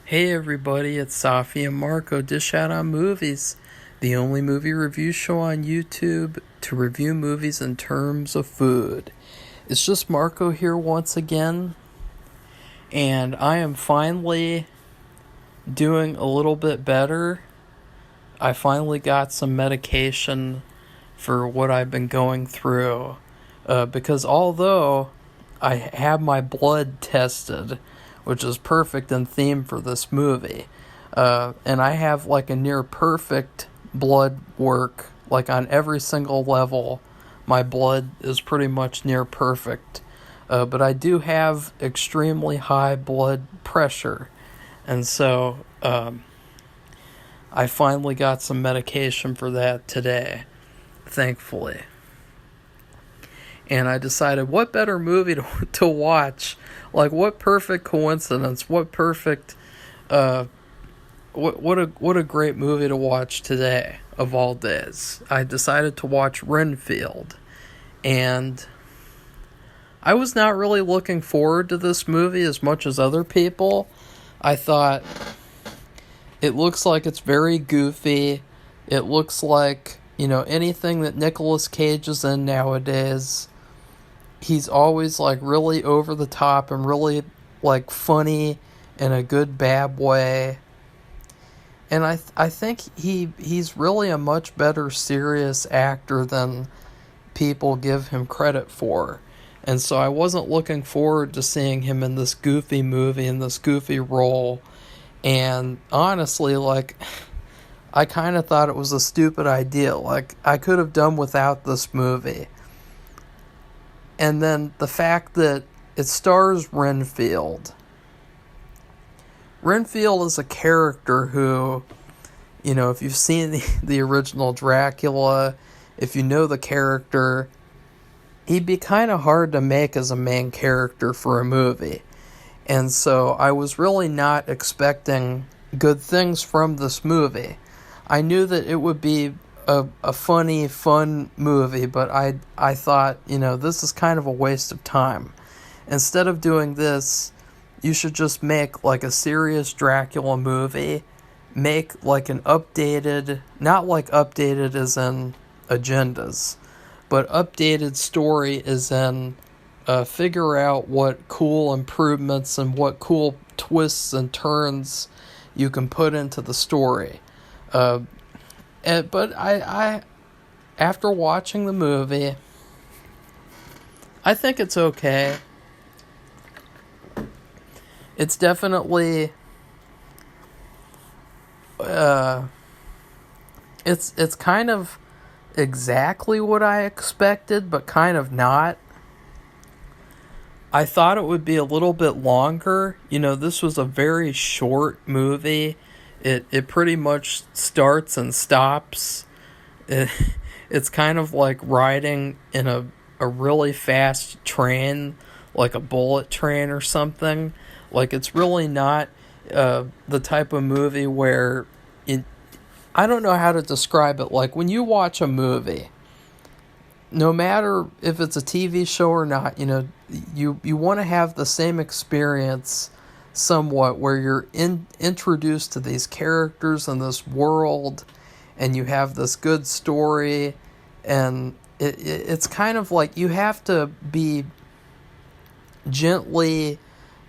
Hey everybody, it's Safi and Marco Dish Out on Movies, the only movie review show on YouTube to review movies in terms of food. It's just Marco here once again, and I am finally doing a little bit better. I finally got some medication for what I've been going through, because although I have my blood tested, which is perfect in theme for this movie. And I have like a near perfect blood work, like on every single level. My blood is pretty much near perfect. But I do have extremely high blood pressure. And so I finally got some medication for that today, thankfully. And I decided what better movie to watch. Like, what perfect coincidence, what perfect, what a great movie to watch today, of all days. I decided to watch Renfield, and I was not really looking forward to this movie as much as other people. I thought, it looks like it's very goofy, it looks like, anything that Nicolas Cage is in nowadays. He's always like really over the top and really like funny in a good bad way. And I think he's really a much better serious actor than people give him credit for. And so I wasn't looking forward to seeing him in this goofy movie, in this goofy role. And honestly, like, I kind of thought it was a stupid idea. Like, I could have done without this movie. And then the fact that it stars Renfield. Renfield is a character who, if you've seen the original Dracula, if you know the character, he'd be kind of hard to make as a main character for a movie. And so I was really not expecting good things from this movie. I knew that it would be a funny, fun movie, but I thought, this is kind of a waste of time. Instead of doing this, you should just make like a serious Dracula movie. Make like an updated, not like updated as in agendas, but updated story as in figure out what cool improvements and what cool twists and turns you can put into the story. But I, after watching the movie, I think it's okay. It's definitely, it's kind of exactly what I expected, but kind of not. I thought it would be a little bit longer. This was a very short movie. It pretty much starts and stops. It's kind of like riding in a really fast train, like a bullet train or something. Like, it's really not the type of movie where I don't know how to describe it. Like, when you watch a movie, no matter if it's a TV show or not, you want to have the same experience somewhat, where you're introduced to these characters in this world, and you have this good story, and it's kind of like you have to be gently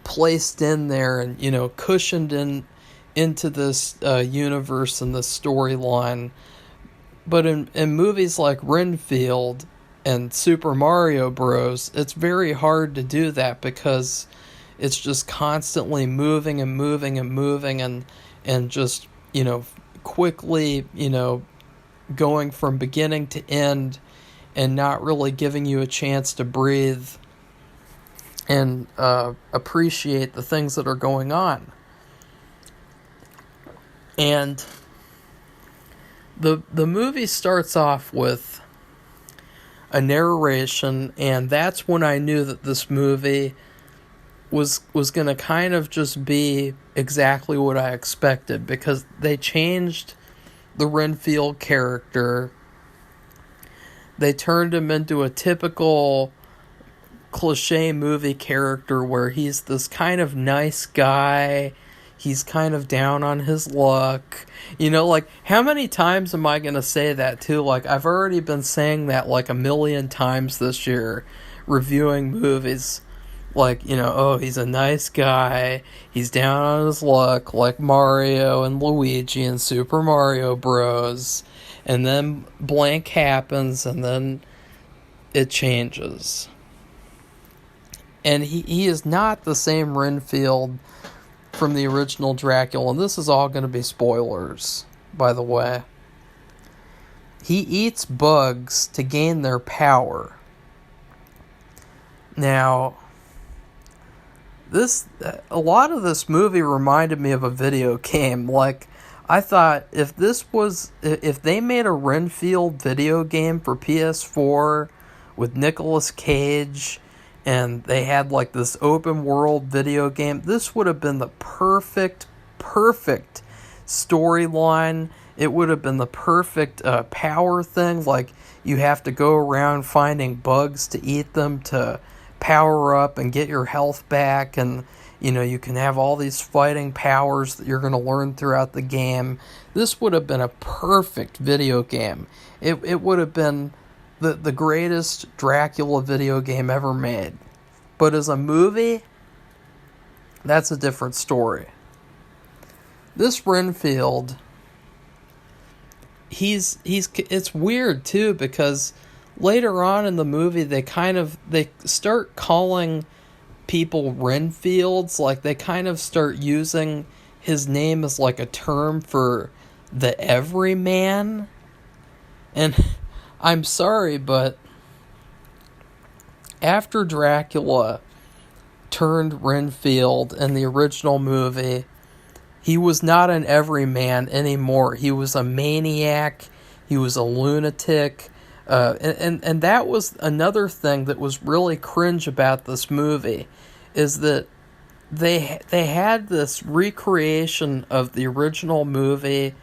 placed in there and cushioned into this universe and this storyline. But in movies like Renfield and Super Mario Bros., it's very hard to do that, because it's just constantly moving and moving and moving and just, quickly, going from beginning to end, and not really giving you a chance to breathe and appreciate the things that are going on. And the movie starts off with a narration, and that's when I knew that this movie was going to kind of just be exactly what I expected, because they changed the Renfield character. They turned him into a typical cliche movie character where he's this kind of nice guy. he's kind of down on his luck. You know, like, how many times am I going to say that, too? Like, I've already been saying that, like, a million times this year, reviewing movies. Like, you know, oh, he's a nice guy, he's down on his luck, like Mario and Luigi in Super Mario Bros. And then blank happens, and then it changes. And he is not the same Renfield from the original Dracula, and this is all going to be spoilers, by the way. He eats bugs to gain their power. Now, a lot of this movie reminded me of a video game. Like, I thought if they made a Renfield video game for PS4 with Nicolas Cage, and they had like this open world video game, this would have been the perfect storyline. It would have been the perfect power thing. Like, you have to go around finding bugs to eat them to power up and get your health back, and you know, you can have all these fighting powers that you're going to learn throughout the game. This would have been a perfect video game. It would have been the greatest Dracula video game ever made. But as a movie, that's a different story. This Renfield, it's weird too, because later on in the movie, they start calling people Renfields. Like, they kind of start using his name as like a term for the everyman. And I'm sorry, but after Dracula turned Renfield in the original movie, he was not an everyman anymore. He was a maniac. He was a lunatic. And that was another thing that was really cringe about this movie, is that they had this recreation of the original movie,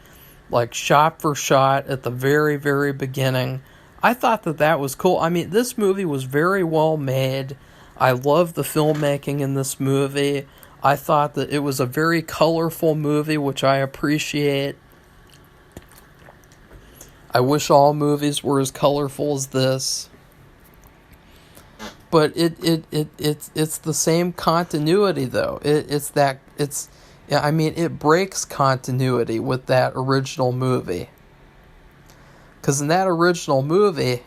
like shot for shot at the very, very beginning. I thought that was cool. I mean, this movie was very well made. I love the filmmaking in this movie. I thought that it was a very colorful movie, which I appreciate. I wish all movies were as colorful as this. But it's the same continuity though. It breaks continuity with that original movie. Because in that original movie,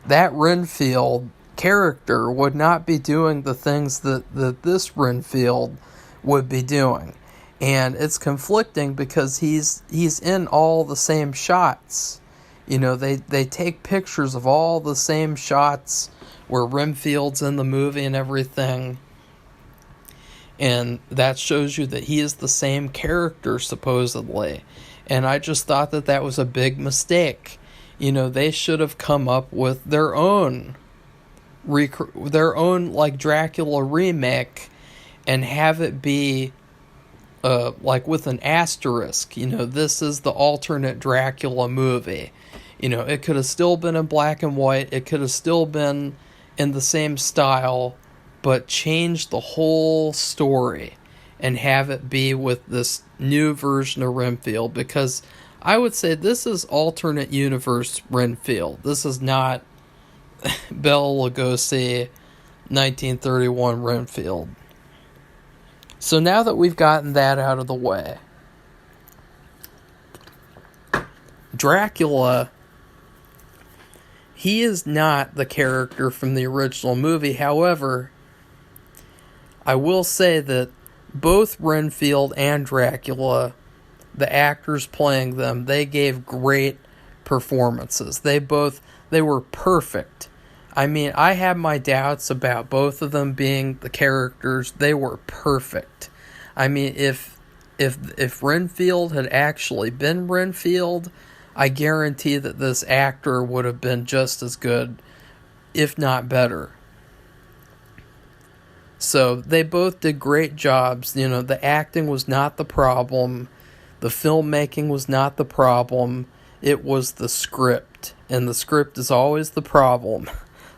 that Renfield character would not be doing the things that this Renfield would be doing. And it's conflicting because he's in all the same shots. You know, they take pictures of all the same shots where Renfield's in the movie and everything. And that shows you that he is the same character, supposedly. And I just thought that was a big mistake. You know, they should have come up with their own like Dracula remake and have it be like with an asterisk. You know, this is the alternate Dracula movie. You know, it could have still been in black and white. It could have still been in the same style, but change the whole story and have it be with this new version of Renfield, because I would say this is alternate universe Renfield. This is not Bela Lugosi 1931 Renfield. So now that we've gotten that out of the way, Dracula, he is not the character from the original movie. However, I will say that both Renfield and Dracula, the actors playing them, they gave great performances. They were perfect. I mean, I have my doubts about both of them being the characters. They were perfect. I mean, if Renfield had actually been Renfield, I guarantee that this actor would have been just as good, if not better. So they both did great jobs. You know, the acting was not the problem. The filmmaking was not the problem. It was the script. And the script is always the problem.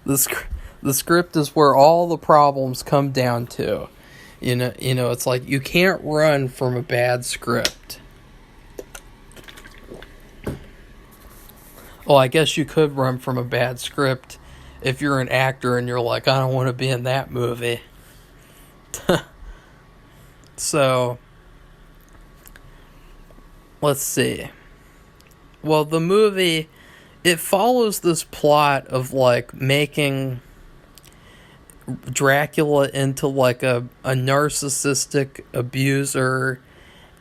The script is where all the problems come down to. It's like you can't run from a bad script. Well, I guess you could run from a bad script if you're an actor and you're like, I don't want to be in that movie. So, let's see. Well, the movie, it follows this plot of, like, making Dracula into, like, a narcissistic abuser,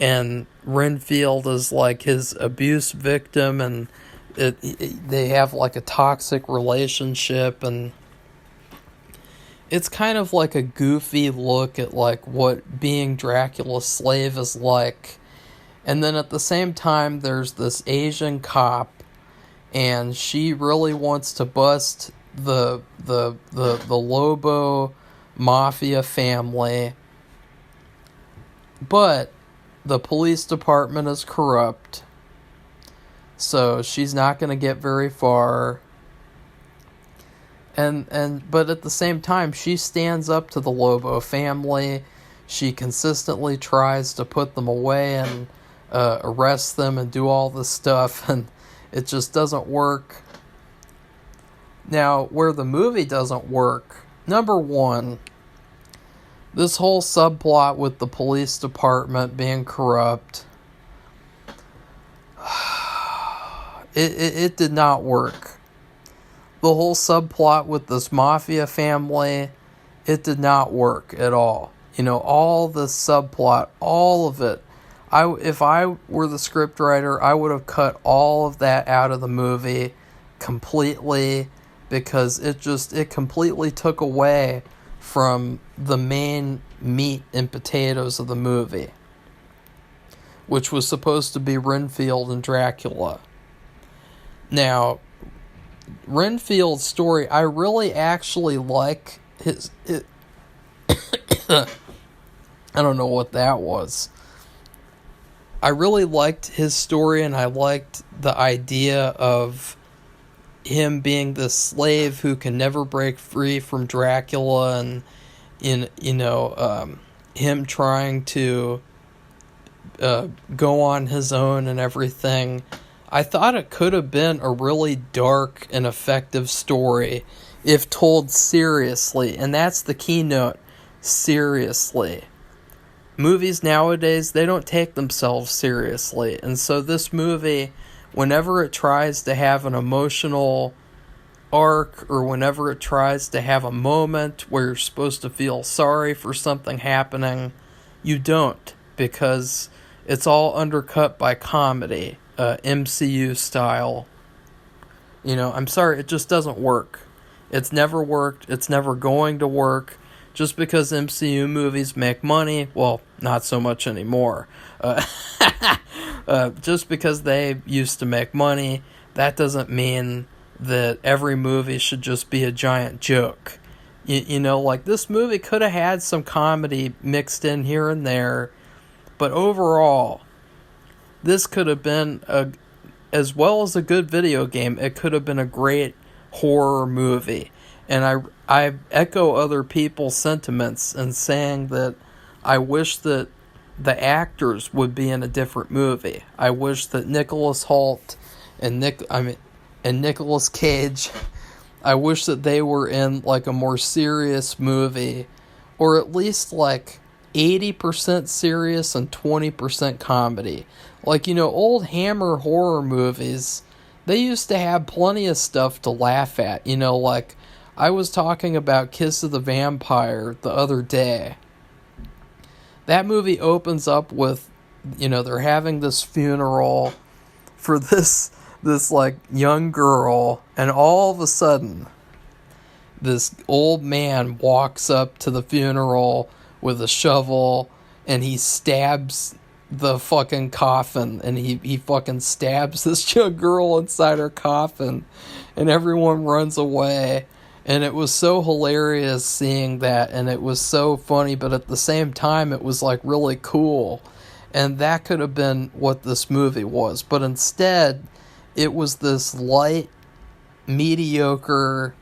and Renfield is, like, his abuse victim, and they have, like, a toxic relationship, and it's kind of like a goofy look at, like, what being Dracula's slave is like. And then at the same time, there's this Asian cop, and she really wants to bust the Lobo mafia family, but the police department is corrupt, so she's not going to get very far. But at the same time, she stands up to the Lobo family. She consistently tries to put them away and arrest them and do all this stuff, and it just doesn't work. Now, where the movie doesn't work, number one, this whole subplot with the police department being corrupt, it did not work. The whole subplot with this mafia family, it did not work at all. All the subplot, all of it. If I were the scriptwriter, I would have cut all of that out of the movie completely, because it completely took away from the main meat and potatoes of the movie, which was supposed to be Renfield and Dracula. Now, Renfield's story, I really actually like I don't know what that was. I really liked his story, and I liked the idea of him being this slave who can never break free from Dracula, and him trying to go on his own and everything. I thought it could have been a really dark and effective story if told seriously, and that's the keynote, seriously. Movies nowadays, they don't take themselves seriously, and so this movie, whenever it tries to have an emotional arc, or whenever it tries to have a moment where you're supposed to feel sorry for something happening, you don't, because it's all undercut by comedy, MCU style. I'm sorry, it just doesn't work. It's never worked, it's never going to work. Just because MCU movies make money, well, not so much anymore. Just because they used to make money, that doesn't mean that every movie should just be a giant joke. Like, this movie could have had some comedy mixed in here and there, but overall, this could have been, as well as a good video game, it could have been a great horror movie. And I echo other people's sentiments in saying that I wish that the actors would be in a different movie. I wish that Nicholas Hoult and Nicolas Cage, I wish that they were in, like, a more serious movie, or at least like 80% serious and 20% comedy. Like, old Hammer horror movies, they used to have plenty of stuff to laugh at. Like, I was talking about Kiss of the Vampire the other day. That movie opens up with, they're having this funeral for this like young girl, and all of a sudden, this old man walks up to the funeral with a shovel, and he stabs the fucking coffin, and he fucking stabs this young girl inside her coffin, and everyone runs away. And it was so hilarious seeing that, and it was so funny, but at the same time, it was, like, really cool. And that could have been what this movie was. But instead, it was this light, mediocre,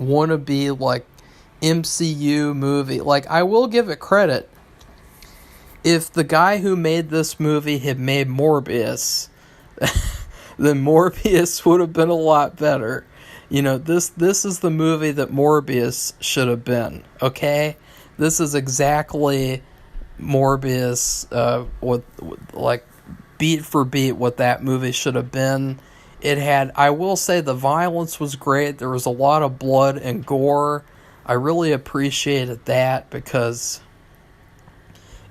wannabe, like, MCU movie. Like, I will give it credit. If the guy who made this movie had made Morbius, then Morbius would have been a lot better. You know, this is the movie that Morbius should have been, okay? This is exactly Morbius, with like, beat for beat what that movie should have been. It had, I will say, the violence was great. There was a lot of blood and gore. I really appreciated that because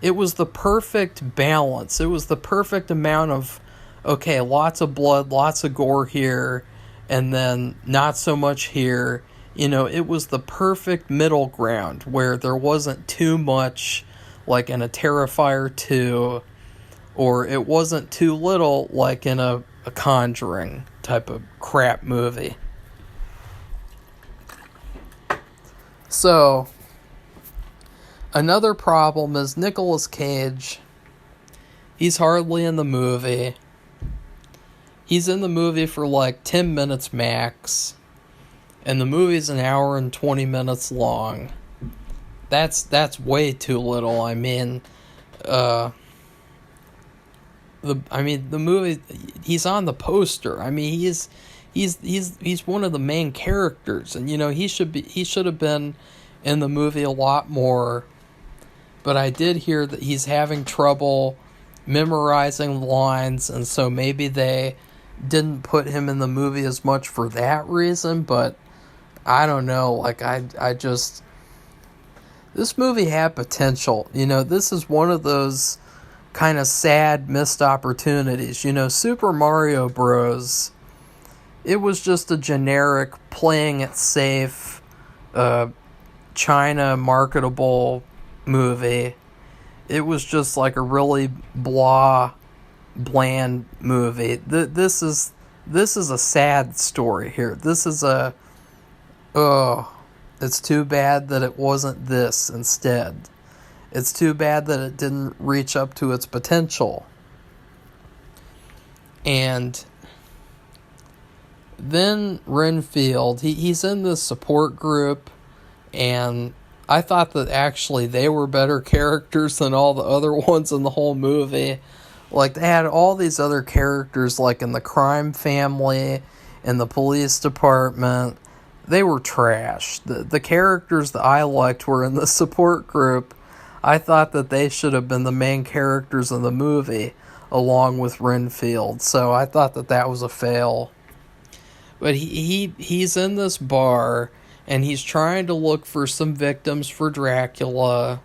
it was the perfect balance. It was the perfect amount of, okay, lots of blood, lots of gore here, and then not so much here. You know, it was the perfect middle ground where there wasn't too much, like in a Terrifier 2, or it wasn't too little, like in a Conjuring type of crap movie. So, another problem is Nicolas Cage. He's hardly in the movie. He's in the movie for like 10 minutes max. And the movie's an hour and 20 minutes long. That's way too little. I mean, the movie, he's on the poster. I mean, he's one of the main characters, and you know, he should have been in the movie a lot more. But I did hear that he's having trouble memorizing lines, and so maybe they didn't put him in the movie as much for that reason. But I don't know, like, I just, this movie had potential. You know, this is one of those kind of sad missed opportunities. You know, Super Mario Bros., it was just a generic playing it safe, China marketable movie. It was just like a really bland movie. This is a sad story here. This is it's too bad that it wasn't this instead. It's too bad that it didn't reach up to its potential. And then Renfield, he's in this support group, and I thought that actually they were better characters than all the other ones in the whole movie. Like, they had all these other characters, like in the crime family, in the police department. They were trash. The characters that I liked were in the support group. I thought that they should have been the main characters in the movie, along with Renfield. So I thought that was a fail. But he's in this bar, and he's trying to look for some victims for Dracula.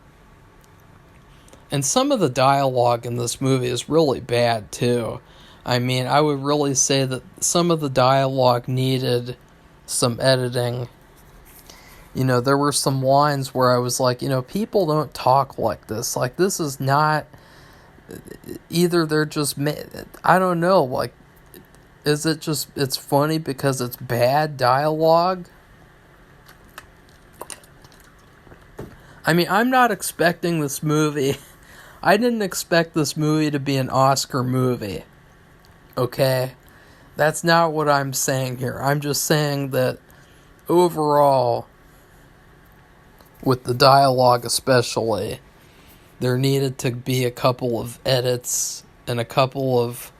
And some of the dialogue in this movie is really bad, too. I mean, I would really say that some of the dialogue needed some editing. You know, there were some lines where I was like, you know, people don't talk like this. Like, this is not, either they're just, I don't know, like, is it just, it's funny because it's bad dialogue? I mean, I'm not expecting this movie, I didn't expect this movie to be an Oscar movie, okay? That's not what I'm saying here. I'm just saying that overall, with the dialogue especially, there needed to be a couple of edits and a couple of,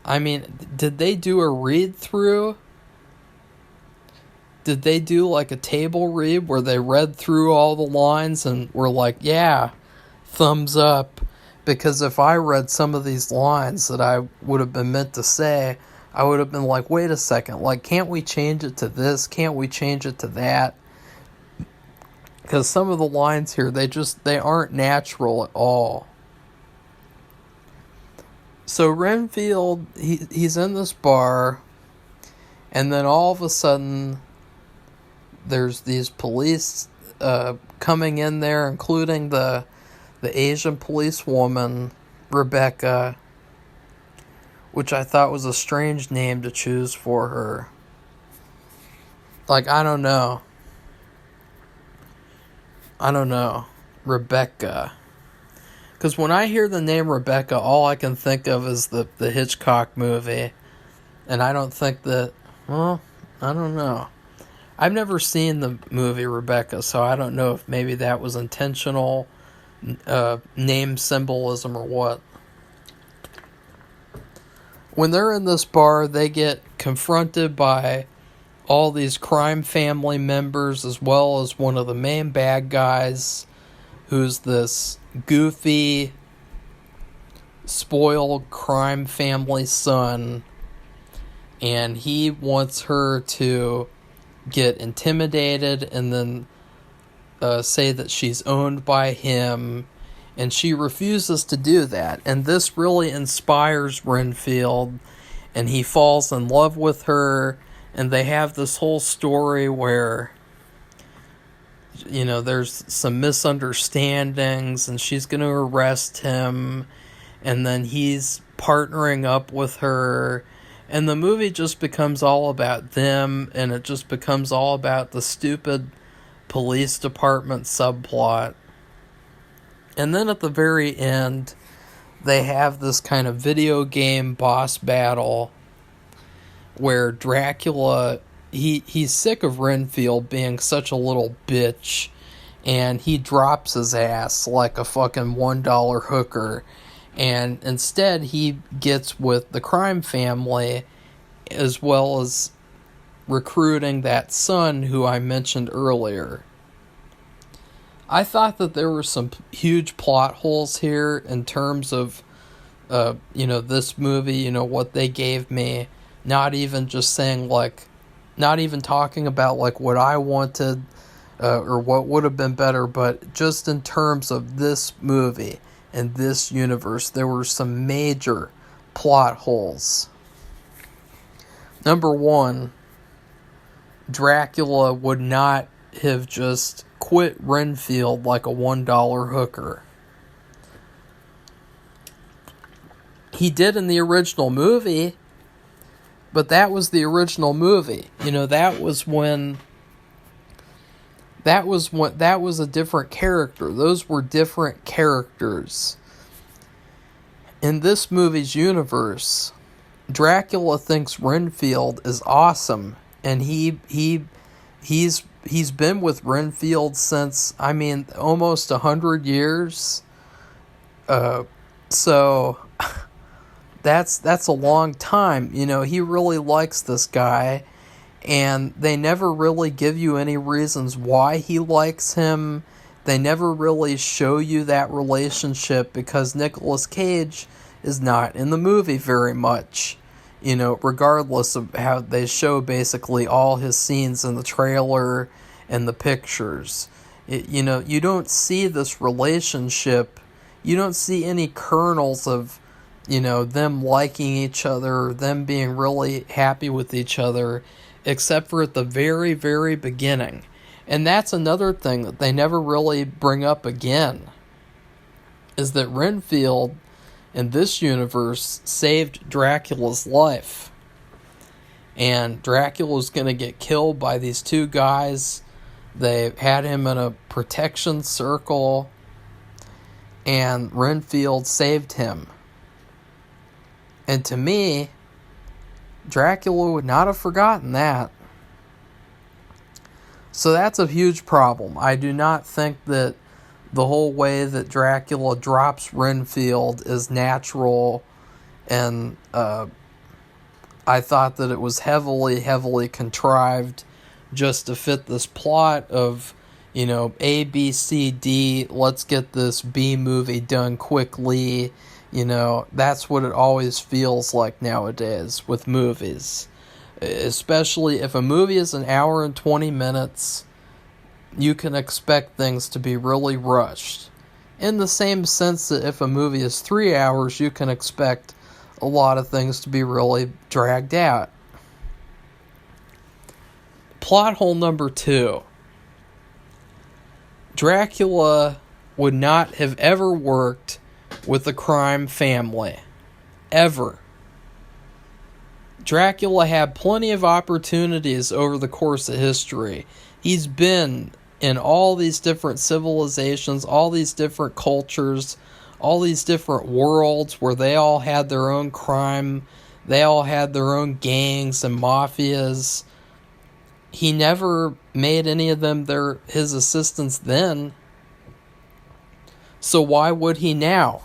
I mean, did they do a read-through? Did they do like a table read where they read through all the lines and were like, yeah, thumbs up? Because if I read some of these lines that I would have been meant to say, I would have been like, wait a second, like, can't we change it to this? Can't we change it to that? Because some of the lines here, they aren't natural at all. So Renfield, he's in this bar, and then all of a sudden, there's these police coming in there, including the Asian policewoman, Rebecca, which I thought was a strange name to choose for her. Like, I don't know. Rebecca. Because when I hear the name Rebecca, all I can think of is the Hitchcock movie. And I don't think that, well, I don't know. I've never seen the movie Rebecca, so I don't know if maybe that was intentional name symbolism or what. When they're in this bar, they get confronted by all these crime family members as well as one of the main bad guys, who's this goofy, spoiled crime family son, and he wants her to get intimidated and then say that she's owned by him, and she refuses to do that. And this really inspires Renfield, and he falls in love with her, and they have this whole story where, you know, there's some misunderstandings, and she's going to arrest him, and then he's partnering up with her, and the movie just becomes all about them, and it just becomes all about the stupid police department subplot. And then at the very end, they have this kind of video game boss battle where Dracula, he's sick of Renfield being such a little bitch, and he drops his ass like a fucking $1 hooker, and instead he gets with the crime family as well as recruiting that son who I mentioned earlier. I thought that there were some huge plot holes here in terms of, this movie, what they gave me. Not even just saying, not even talking about, what I wanted or what would have been better, but just in terms of this movie and this universe, there were some major plot holes. Number one, Dracula would not have just quit Renfield like a $1 hooker. He did in the original movie, but that was the original movie. That was a different character. Those were different characters. In this movie's universe, Dracula thinks Renfield is awesome, and he's been with Renfield since, almost 100 years. So that's a long time. He really likes this guy, and they never really give you any reasons why he likes him. They never really show you that relationship because Nicolas Cage is not in the movie very much. Regardless of how they show basically all his scenes in the trailer and the pictures. You don't see this relationship. You don't see any kernels of, them liking each other, them being really happy with each other, except for at the very, very beginning. And that's another thing that they never really bring up again, is that Renfield in this universe saved Dracula's life. And Dracula's going to get killed by these two guys. They had him in a protection circle, and Renfield saved him. And to me, Dracula would not have forgotten that. So that's a huge problem. I do not think that the whole way that Dracula drops Renfield is natural, and I thought that it was heavily, heavily contrived just to fit this plot of, A, B, C, D, let's get this B movie done quickly. That's what it always feels like nowadays with movies. Especially if a movie is an hour and 20 minutes, you can expect things to be really rushed. In the same sense that if a movie is 3 hours, you can expect a lot of things to be really dragged out. Plot hole number 2. Dracula would not have ever worked with the crime family. Ever. Dracula had plenty of opportunities over the course of history. He's been in all these different civilizations, all these different cultures, all these different worlds where they all had their own crime, they all had their own gangs and mafias. he never made any of them his assistants then. So why would he now?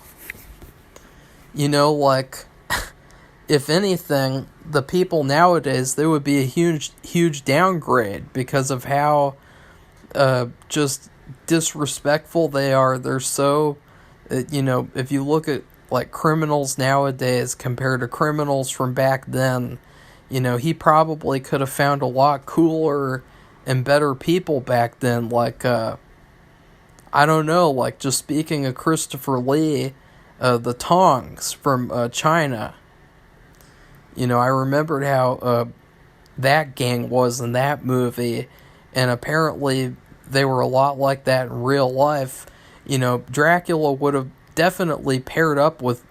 You know, like, if anything, the people nowadays, there would be a huge downgrade because of how just disrespectful they are. They're so, if you look at, like, criminals nowadays compared to criminals from back then, he probably could have found a lot cooler and better people back then. Like, I don't know, like, just speaking of Christopher Lee, the Tongs from China. I remembered how that gang was in that movie, and apparently they were a lot like that in real life. Dracula would have definitely paired up with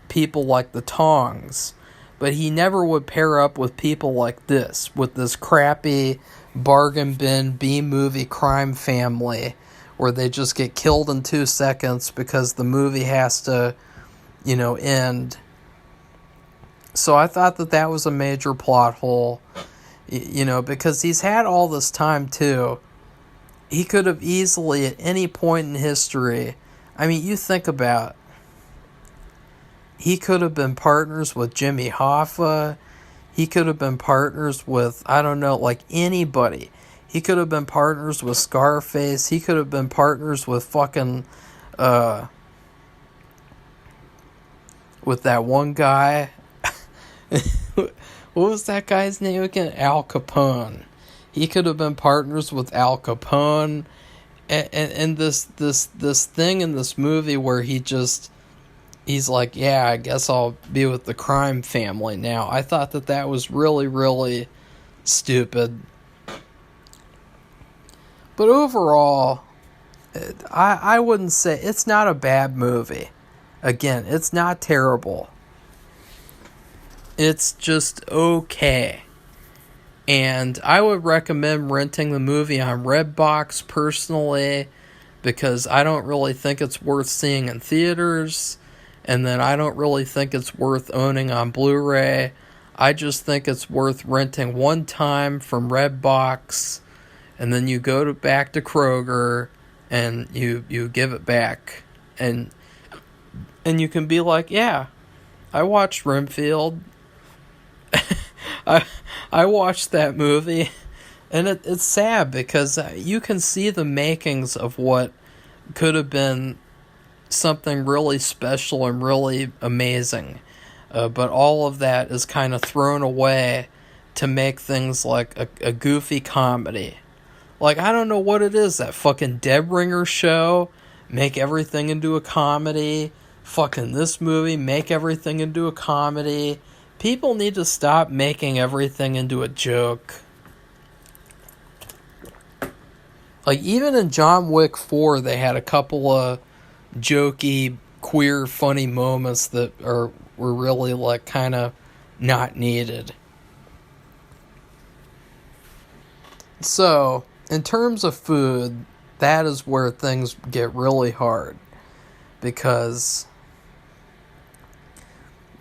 people like the Tongs, but he never would pair up with people like this, with this crappy bargain bin B-movie crime family where they just get killed in 2 seconds because the movie has to, end. So I thought that was a major plot hole, because he's had all this time too. He could have easily, at any point in history, I mean, you think about, he could have been partners with Jimmy Hoffa. He could have been partners with, I don't know, like anybody. He could have been partners with Scarface. He could have been partners with fucking, with that one guy. What was that guy's name again? Al Capone. He could have been partners with Al Capone. And this thing in this movie where he's like, yeah, I guess I'll be with the crime family now. I thought that was really, really stupid. But overall, I wouldn't say, it's not a bad movie. Again, it's not terrible. It's just okay. And I would recommend renting the movie on Redbox personally, because I don't really think it's worth seeing in theaters, and then I don't really think it's worth owning on Blu-ray. I just think it's worth renting one time from Redbox, and then you go back to Kroger and you give it back, and you can be like, yeah, I watched Renfield. I watched that movie, and it's sad because you can see the makings of what could have been something really special and really amazing, but all of that is kind of thrown away to make things like a goofy comedy. Like, I don't know what it is, that fucking Dead Ringer show, make everything into a comedy. Fucking this movie, make everything into a comedy. People need to stop making everything into a joke. Like, even in John Wick 4, they had a couple of jokey, queer, funny moments that were really, like, kind of not needed. So, in terms of food, that is where things get really hard. Because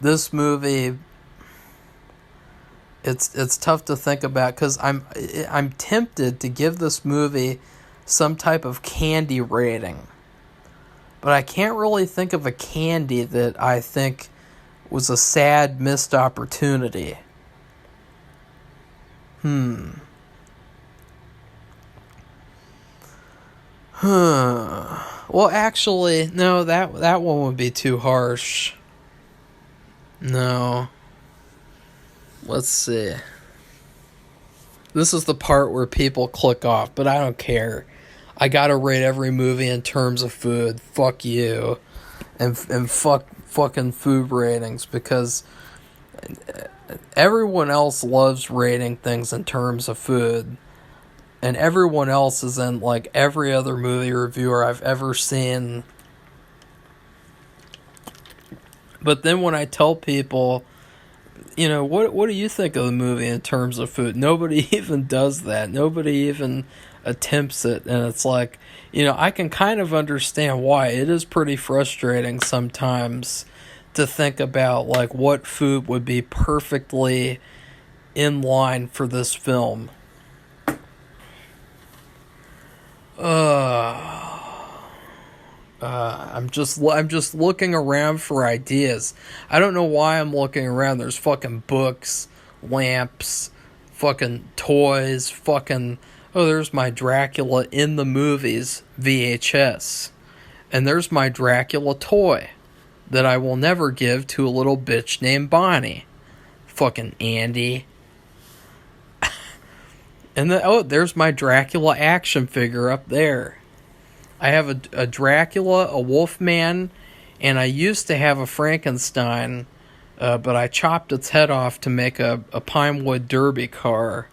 this movie, it's tough to think about, because I'm tempted to give this movie some type of candy rating, but I can't really think of a candy that I think was a sad missed opportunity. Well, actually, no, that one would be too harsh. No. Let's see. This is the part where people click off, but I don't care. I gotta rate every movie in terms of food. Fuck you. And fuck fucking food ratings, because everyone else loves rating things in terms of food. And everyone else is in, like, every other movie reviewer I've ever seen. But then when I tell people, what do you think of the movie in terms of food? Nobody even does that. Nobody even attempts it. And it's like, I can kind of understand why. It is pretty frustrating sometimes to think about, like, what food would be perfectly in line for this film. I'm just looking around for ideas. I don't know why I'm looking around. There's fucking books, lamps, fucking toys, fucking... Oh, there's my Dracula in the movies VHS. And there's my Dracula toy that I will never give to a little bitch named Bonnie. Fucking Andy. And there's my Dracula action figure up there. I have a Dracula, a Wolfman, and I used to have a Frankenstein, but I chopped its head off to make a Pinewood Derby car.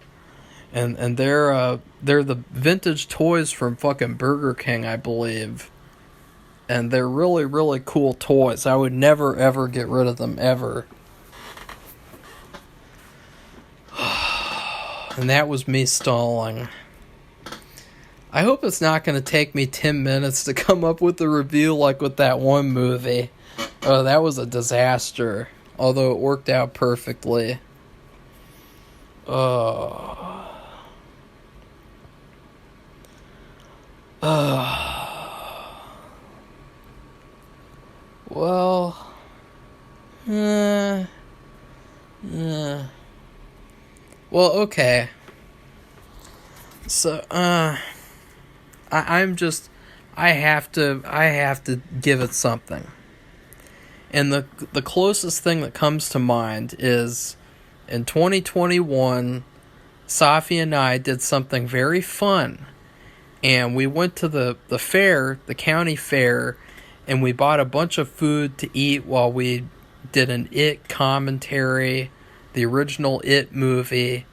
And they're the vintage toys from fucking Burger King, I believe. And they're really, really cool toys. I would never, ever get rid of them, ever. And that was me stalling. I hope it's not going to take me 10 minutes to come up with a review like with that one movie. Oh, that was a disaster. Although it worked out perfectly. Well, well, okay. So, I have to give it something. And the closest thing that comes to mind is in 2021, Safi and I did something very fun. And we went to the fair, the county fair, and we bought a bunch of food to eat while we did an It commentary, the original It movie.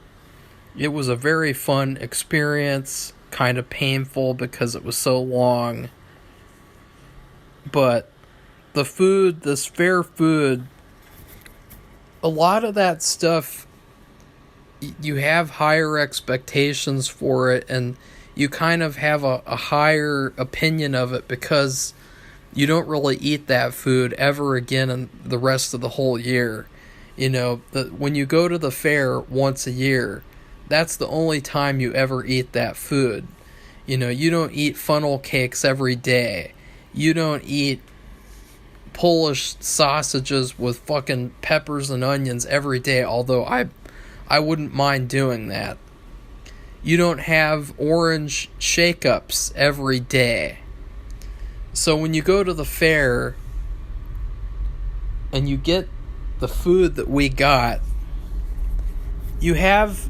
It was a very fun experience, kind of painful because it was so long. But the food, this fair food, a lot of that stuff, you have higher expectations for it, and you kind of have a higher opinion of it because you don't really eat that food ever again in the rest of the whole year. You know, when you go to the fair once a year, that's the only time you ever eat that food. You know, you don't eat funnel cakes every day. You don't eat Polish sausages with fucking peppers and onions every day, although I wouldn't mind doing that. You don't have orange shake-ups every day. So when you go to the fair and you get the food that we got, you have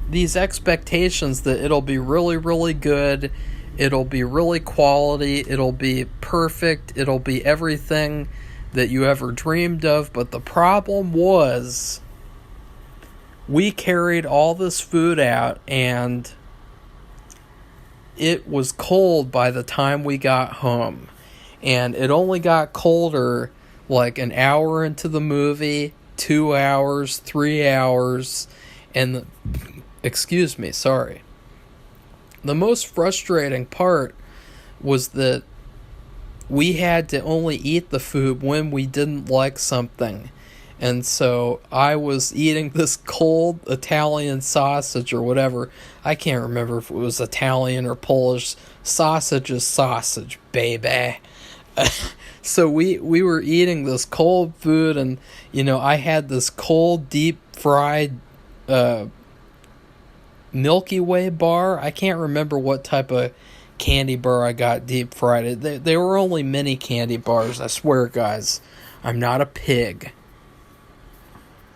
these expectations that it'll be really, really good, it'll be really quality, it'll be perfect, it'll be everything that you ever dreamed of. But the problem was, we carried all this food out and it was cold by the time we got home. And it only got colder like an hour into the movie, 2 hours, 3 hours, and excuse me, sorry. The most frustrating part was that we had to only eat the food when we didn't like something. And so I was eating this cold Italian sausage or whatever. I can't remember if it was Italian or Polish. Sausage is sausage, baby. So we were eating this cold food, and, you know, I had this cold, deep fried Milky Way bar. I can't remember what type of candy bar I got deep fried. They were only mini candy bars, I swear, guys. I'm not a pig.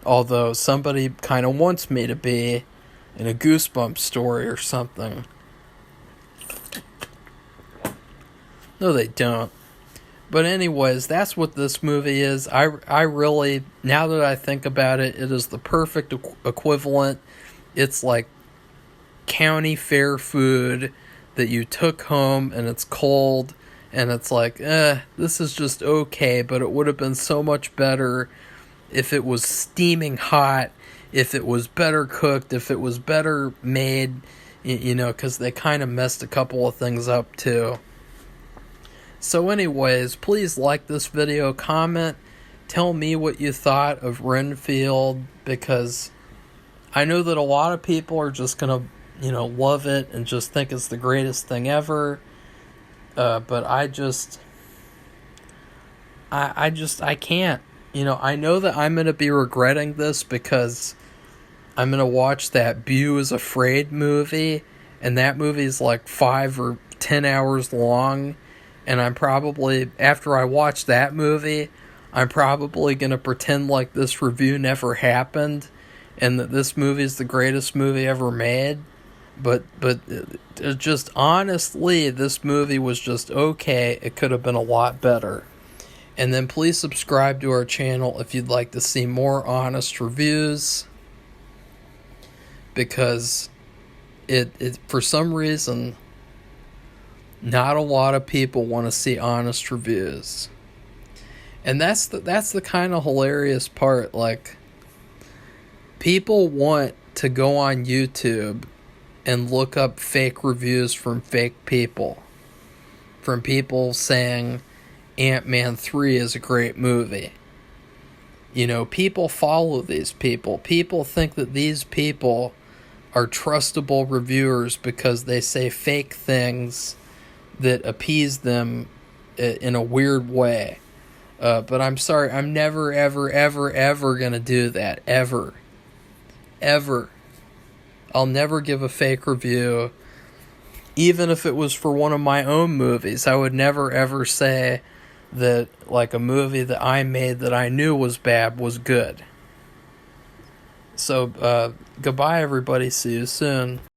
Although somebody kind of wants me to be in a Goosebumps story or something. No, they don't. But anyways, that's what this movie is. I really, now that I think about it, it is the perfect equivalent. It's like county fair food that you took home and it's cold and it's like, this is just okay, but it would have been so much better if it was steaming hot, if it was better cooked, if it was better made, you know, because they kind of messed a couple of things up too. So anyways, please like this video, comment, tell me what you thought of Renfield, because I know that a lot of people are just going to love it and just think it's the greatest thing ever. But I can't. I know that I'm going to be regretting this because I'm going to watch that Beau is Afraid movie, and that movie's like 5 or 10 hours long, and I'm probably, after I watch that movie, I'm probably going to pretend like this review never happened and that this movie is the greatest movie ever made. But just honestly, this movie was just okay. It could have been a lot better. And then please subscribe to our channel if you'd like to see more honest reviews, because it for some reason, not a lot of people want to see honest reviews. And that's the kind of hilarious part. Like, people want to go on YouTube and look up fake reviews from fake people. From people saying Ant-Man 3 is a great movie. People follow these people. People think that these people are trustable reviewers because they say fake things that appease them in a weird way. But I'm sorry, I'm never, ever, ever, ever gonna do that. Ever. Ever. I'll never give a fake review. Even if it was for one of my own movies, I would never, ever say that, like, a movie that I made that I knew was bad was good. So, goodbye, everybody. See you soon.